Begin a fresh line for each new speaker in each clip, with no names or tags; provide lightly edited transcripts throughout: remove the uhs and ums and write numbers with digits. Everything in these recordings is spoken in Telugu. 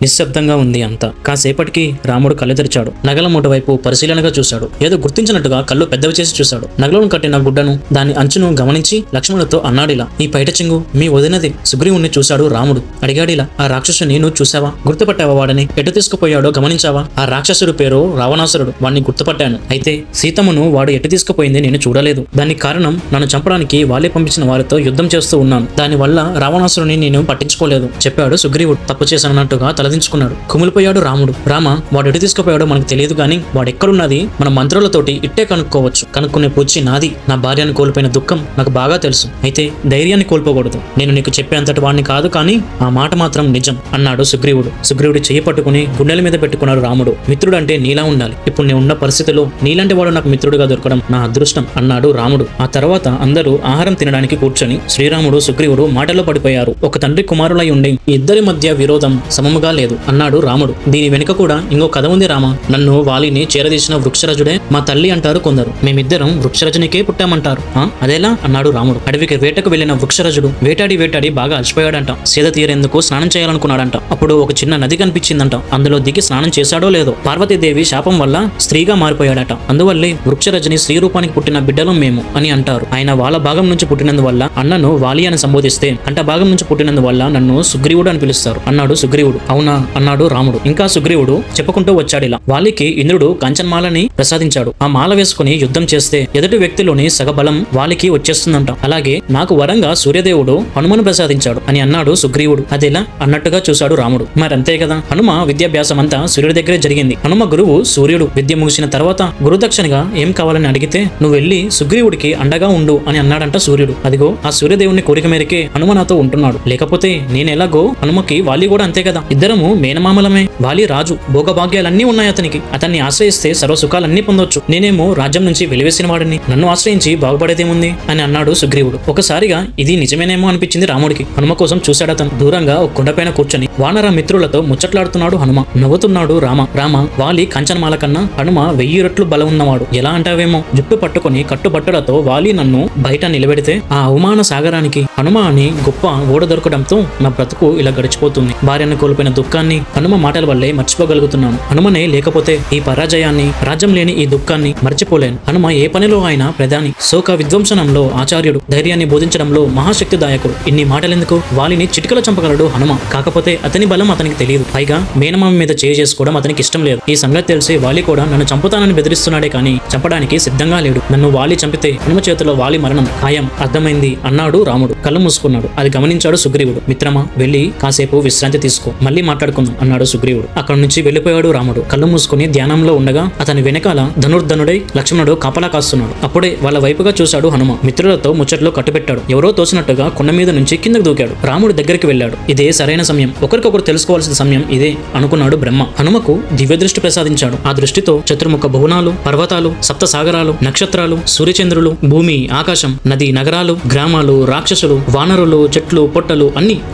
నిశ్శబ్దంగా ఉంది అంతా. కాసేపటికి రాముడు కళ్ళు తెరిచాడు. నగల మూట వైపు పరిశీలనగా చూశాడు. ఏదో గుర్తించినట్టుగా కళ్ళు పెద్దవి చేసి చూశాడు. నగలను కట్టిన గుడ్డను, దాని అంచును గమనించి లక్ష్మణుడితో అన్నాడిలా, ఈ పైట చెంగు మీ వదినది. సుగ్రీవుణ్ణి చూశాడు రాముడు. అడిగాడిలా, ఆ రాక్షసుని నువ్వు చూసావా? గుర్తుపట్టావా? వాడిని ఎటు తీసుకుపోయాడో గమనించావా? ఆ రాక్షసుడి పేరు రావణాసురుడు. వాడిని గుర్తుపట్టాను. అయితే సీతమ్మను వాడు ఎటు తీసుకుపోయింది నేను చూడలేదు. దానికి కారణం నన్ను చంపడానికి వాళ్ళే పంపించిన వారితో యుద్ధం చేస్తూ ఉన్నాను. దానివల్ల రావణాసురుని నేను పట్టించుకోలేదు చెప్పాడు సుగ్రీవుడు. తప్పు చేశానన్నట్టుగా తలదించుకున్నాడు. కుమిలిపోయాడు రాముడు. రామ, వాడు ఎటు తీసుకుపోయాడో మనకు తెలియదు గాని వాడెక్కడున్నది మన మంత్రులతోటి ఇట్టే కనుక్కోవచ్చు. కనుక్కునే పూచి నాది. నా భార్యను కోల్పోయిన దుఃఖం నాకు బాగా తెలుసు. అయితే ధైర్యాన్ని కోల్పోకూడదు. నేను నీకు చెప్పేంతటి వాడిని కాదు కానీ ఆ మాట మాత్రం నిజం అన్నాడు సుగ్రీవుడు. సుగ్రీవుడు చెయ్యి పట్టుకుని గుండెల మీద పెట్టుకున్నాడు రాముడు. మిత్రుడు అంటే నీలా ఉండాలి. ఇప్పుడు నేను ఉన్న పరిస్థితిలో నీలాంటి వాడు నాకు మిత్రుడిగా దొరకడం నా అదృష్టం అన్నాడు రాముడు. ఆ తర్వాత అందరూ ఆహారం తినడానికి కూర్చొని శ్రీరాముడు సుగ్రీవుడు మాటల్లో పడిపోయారు. ఒక తండ్రి కుమారులై ఉండి ఇద్దరి మధ్య విరోధం సమముగా లేదు అన్నాడు రాముడు. దీని వెనుక కూడా ఇంకో కథ ఉంది రామ. నన్ను వాలిని చేరదీసిన వృక్షరజుడే మా తల్లి అంటారు కొందరు. మేమిద్దరం వృక్షరజునికే పుట్టామంటారు. అదేలా అన్నాడు రాముడు. అడవికి వేటకు వెళ్లిన వృక్షరజుడు వేటాడి వేటాడి బాగా అలసిపోయాడంట. సేద తీరేందుకు స్నానం చేయాలనుకున్నాడంట. అప్పుడు ఒక చిన్న నది కనిపించిందంట. అందులో దిగి స్నానం చేశాడో లేదో పార్వతీదేవి శాపం వల్ల స్త్రీగా మారిపోయాడట. అందువల్లే వృక్షరజని స్త్రీ రూపానికి పుట్టిన బిడ్డలం మేము అని అంటారు. ఆయన వాళ్ళ భాగం నుంచి పుట్టినందువల్ల అన్నను వాలి అని సంబోధిస్తే కంట భాగం నుంచి పుట్టినందువల్ల నన్ను సుగ్రీవుడు అని పిలుస్తారు అన్నాడు సుగ్రీవుడు. అవునా అన్నాడు రాముడు. ఇంకా సుగ్రీవుడు చెప్పుకుంటూ వచ్చాడిలా, వాలికి ఇంద్రుడు కంచన్మాలని ప్రసాదించాడు. ఆ మాల వేసుకుని యుద్ధం చేస్తే ఎదుటి వ్యక్తిలోని సగబలం వాలికి వచ్చేస్తుందంట. అలాగే నాకు వరంగా సూర్యదేవుడు హనుమను ప్రసాదించాడు అని అన్నాడు సుగ్రీవుడు. అదేలా అన్నట్టుగా చూశాడు రాముడు. మరంతే కదా, హనుమ విద్యాభ్యాసం అంతా సూర్యుడి దగ్గరే జరిగింది. హనుమ గురువు సూర్యుడు. విద్య ముగిసిన తర్వాత గురుదక్షిణగా ఏం కావాలని అడిగితే నువ్వు వెళ్లి సుగ్రీవుడికి అండగా ఉండు అని అన్నాడంట సూర్యుడు. అదిగో ఆ సూర్యదేవుని కోరిక మేరకే హనుమ నాతో ఉంటున్నాడు. లేకపోతే నేనెలాగో హనుమకి వాలి కూడా అంతే కదా. ఇద్దరము మేనమామలమే. వాలి రాజు, భోగభాగ్యాలన్నీ ఉన్నాయి అతనికి. అతన్ని ఆశ్రయిస్తే సర్వ సుఖాలన్నీ పొందొచ్చు. నేనేమో రాజ్యం నుంచి వెలివేసిన వాడిని. నన్ను ఆశ్రయించి బాగుపడేదేముంది అని అన్నాడు సుగ్రీవుడు. ఒకసారిగా ఇది నిజమేనేమో అనిపించింది రాముడికి. హనుమ కోసం చూశాడు అతను. దూరంగా ఒక కొండపైన కూర్చొని వానర మిత్రులతో ముచ్చట్లాడుతున్నాడు హనుమ. నవ్వుతున్నాడు రామ. రామ, వాలి కంచనమాల కన్నా హనుమ 1000 రెట్లు బలం ఉన్నవాడు. ఎలా అంటావేమో. జుట్టు పట్టుకుని కట్టుబట్టలతో వాలి నన్ను బయట నిలబెడితే ఆ అవమాన సాగరానికి హనుమ అని గొప్ప ఓడ దొరకడంతో నా బ్రతుకు ఇలా గడిచిపోతుంది. భార్యను కోల్పోయిన దుఃఖాన్ని హనుమ మాటల వల్లే మర్చిపోగలుగుతున్నాను. హనుమనే లేకపోతే ఈ పరాజయాన్ని, రాజ్యం లేని ఈ దుఃఖాన్ని మర్చిపోలేను. హనుమ ఏ పనిలో అయినా ప్రధాని, శోక విధ్వంసనంలో ఆచార్యుడు, ధైర్యాన్ని బోధించడంలో మహాశక్తిదాయకుడు. ఇన్ని మాటలెందుకు? వాలిని చిటికలో చంపగలడు హనుమ. కాకపోతే అతని బలం అతనికి తెలియదు. పైగా మేనమామ మీద చేసుకోవడం అతనికి ఇష్టం లేదు. ఈ సంగతి తెలిసి వాలి కూడా నన్ను చంపుతానని బెదిరిస్తున్నాడే కానీ చంపడానికి సిద్ధంగా లేడు. నన్ను వాలి చంపితే హనుమ చేతిలో వాలి మరణం ఖాయం. అర్థమైంది అన్నాడు రాముడు. కళ్ళు మూసుకున్నాడు. అది గమనించాడు సుగ్రీవుడు. మిత్రమా, వెళ్లి కాసేపు విశ్రాంతి తీసుకో, మళ్ళీ మాట్లాడుకుందాం అన్నాడు సుగ్రీవుడు. అక్కడి నుంచి వెళ్లిపోయాడు రాముడు. కళ్ళు మూసుకుని ధ్యానంలో ఉండగా అతని వెనకాల ధనుర్ధనుడై లక్ష్మణుడు కాపలా కాస్తున్నాడు. అప్పుడే వాళ్ళ వైపుగా చూశాడు హనుమ. మిత్రులతో ముచ్చట్లో కట్టుబెట్టాడు. ఎవరో తోచినట్టుగా కొండ మీద నుంచి కిందకు దూకాడు. రాముడు దగ్గరికి వెళ్ళాడు. ఇదే సరైన సమయం, ఒకరికొకరు తెలుసుకోవాల్సిన సమయం ఇదే అనుకున్నాడు బ్రహ్మ. హనుమకు దివ్య దృష్టి ప్రసాదించాడు. ఆ దృష్టితో చతుర్ముఖ భువనాలు, పర్వతాలు, సప్త సాగరాలు, నక్షత్రాలు, సూర్యచంద్రులు, భూమి, ఆకాశం, నది, నగరాలు, గ్రామాలు, రాక్షసులు, వానరులు, చెట్లు, పొట్టలు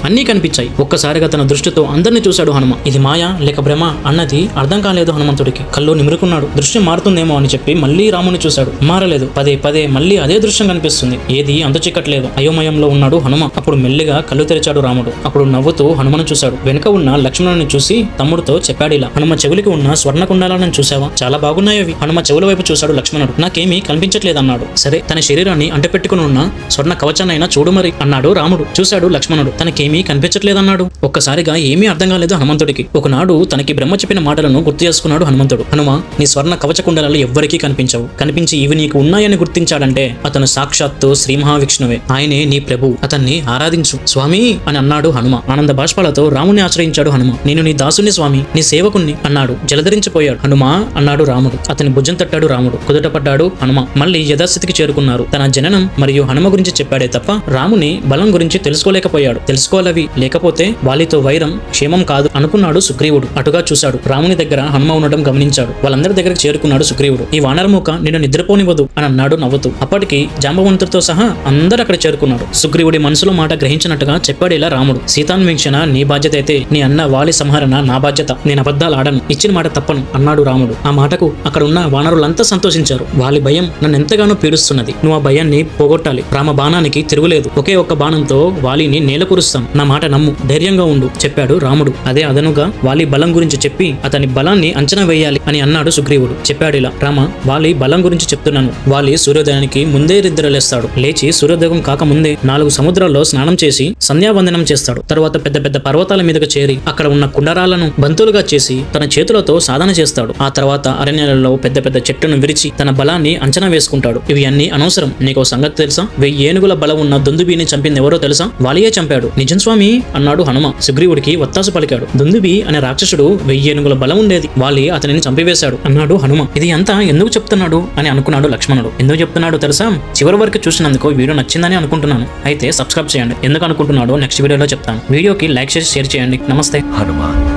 అన్నీ కనిపించాయి. ఒక్కసారిగా తన దృష్టితో అందరినీ చూశాడు హనుమ. ఇది మాయా లేక భ్రమ అన్నది అర్థం కాలేదు హనుమంతుడికి. కళ్ళు నిమురుకున్నాడు. దృశ్యం మారుతుందేమో అని చెప్పి మళ్ళీ రాముని చూశాడు. మారలేదు. పదే పదే మళ్ళీ అదే దృశ్యం కనిపిస్తుంది. ఏది అంత చిక్కట్లేదు. అయోమయంలో ఉన్నాడు హనుమ. అప్పుడు మెల్లిగా కళ్ళు తెరిచాడు రాముడు. అప్పుడు నవ్వుతూ హనుమను చూశాడు. వెనుక ఉన్న లక్ష్మణుని చూసి తమ్ముడితో చెప్పాడిలా, హనుమ చెవులికి ఉన్న స్వర్ణ కుండాలను చూసావా? చాలా బాగున్నాయి అవి. హనుమ చెవుల వైపు చూశాడు లక్ష్మణుడు. నాకేమీ కనిపించట్లేదన్నాడు. సరే, తన శరీరాన్ని అంటపెట్టుకుని ఉన్న స్వర్ణ కవచాన్నైనా చూడు మరి అన్నాడు రాముడు. చూశాడు లక్ష్మణుడు. తనకేమీ కనిపించట్లేదన్నాడు. ఒక్కసారిగా ఏమీ అర్థం కాలేదు హనుమంతుడికి. ఒకనాడు తనకి బ్రహ్మ చెప్పిన మాటలను గుర్తు చేసుకున్నాడు హనుమంతుడు. హనుమ, నీ స్వర్ణ కవచ కుండలాలు ఎవ్వరికీ కనిపించవు. కనిపించి ఇవి నీకు ఉన్నాయని గుర్తించాడంటే అతను సాక్షాత్తు శ్రీ మహావిష్ణువే. ఆయనే నీ ప్రభు. అతన్ని ఆరాధించు స్వామి అని అన్నాడు హనుమ. ఆనంద బాష్పాలతో రాముని ఆశ్రయించాడు హనుమ. నేను నీ దాసుని స్వామి, నీ సేవకుణ్ణి అన్నాడు. జలధరించిపోయాడు. హనుమా అన్నాడు రాముడు. అతని భుజం తట్టాడు రాముడు. కుదుటపడ్డాడు హనుమ. మళ్ళీ యథాస్థితికి చేరుకున్నారు. తన జననం మరియు హనుమ గురించి చెప్పాడే తప్ప రాముని బలం గురించి తెలుసుకోలేకపోయాడు. తెలుసుకోవాలవి, లేకపోతే వాలితో వైరం క్షేమం కాదు అనుకున్నాడు సుగ్రీవుడు. అటుగా చూశాడు. రాముని దగ్గర హనుమ ఉండడం గమనించాడు. వాళ్ళందరి దగ్గరకు చేరుకున్నాడు సుగ్రీవుడు. ఈ వానరముఖ నిన్ను నిద్రపోనివ్వదు అని అన్నాడు నవ్వుతూ. అప్పటికి జాంబవంతుడితో సహా అందరూ అక్కడ చేరుకున్నారు. సుగ్రీవుడి మనసులో మాట గ్రహించినట్టుగా చెప్పాడు ఇలా రాముడు. సీతాన్వేషణ నీ బాధ్యత అయితే నీ అన్న వాలి సంహరణ నా బాధ్యత. నేను అబద్ధాలు ఆడను, ఇచ్చిన మాట తప్పను అన్నాడు రాముడు. ఆ మాటకు అక్కడ ఉన్న వానరులంతా సంతోషించారు. వాలి భయం నన్ను ఎంతగానో పీడిస్తున్నది. నువ్వు ఆ భయాన్ని పోగొట్టాలి. రామ బాణానికి తిరుగులేదు. ఒకే ఒక్క బాణంతో వాలిని నేల కురుస్తాం. నా మాట నమ్ము, ధైర్యంగా ఉండు చెప్పాడు రాముడు. అదే అదనుగా వాలి బలం గురించి చెప్పి అతని బలాన్ని అంచనా వేయాలి అని అన్నాడు సుగ్రీవుడు. చెప్పాడు ఇలా, రామ, వాలి బలం గురించి చెప్తున్నాను. వాలి సూర్యోదయానికి ముందే నిద్రలేస్తాడు. లేచి సూర్యోదయం కాకముందే 4 సముద్రాల్లో స్నానం చేసి సంధ్యావందనం చేస్తాడు. తరువాత పెద్ద పెద్ద పర్వతాల మీదకు చేరి అక్కడ ఉన్న కుండరాలను బంతులుగా చేసి తన చేతులతో సాధన చేస్తాడు. ఆ తర్వాత అరణ్యాలలో పెద్ద పెద్ద చెట్టును విరిచి తన బలాన్ని అంచనా వేసుకుంటాడు. ఇవి అన్ని అనవసరం. నీకో సంగతి తెలుసా? 1000 ఏనుగుల బలం ఉన్న దుందుబిని చంపింది ఎవరో తెలుసా? వాలియే చంపాడు. నిజం స్వామి అన్నాడు హనుమ. సుగ్రీవుడికి వత్తాసు పలికాడు. దుందుబి అనే రాక్షసుడు 1000 ఏనుగుల బలం ఉండేది. వాలి అతనిని చంపివేశాడు అన్నాడు హనుమ. ఇది అంతా ఎందుకు చెప్తున్నాడు అని అనుకున్నాడు లక్ష్మణుడు. ఎందుకు చెప్తున్నాడు తెలుసా? చివరి వరకు చూసినందుకు వీడియో నచ్చిందని అనుకుంటున్నాను. అయితే సబ్స్క్రైబ్ చేయండి. ఎందుకు అనుకుంటున్నాడో నెక్స్ట్ వీడియోలో చెప్తాను. వీడియోకి లైక్ చేసి షేర్ చేయండి. నమస్తే.
హనుమాన్.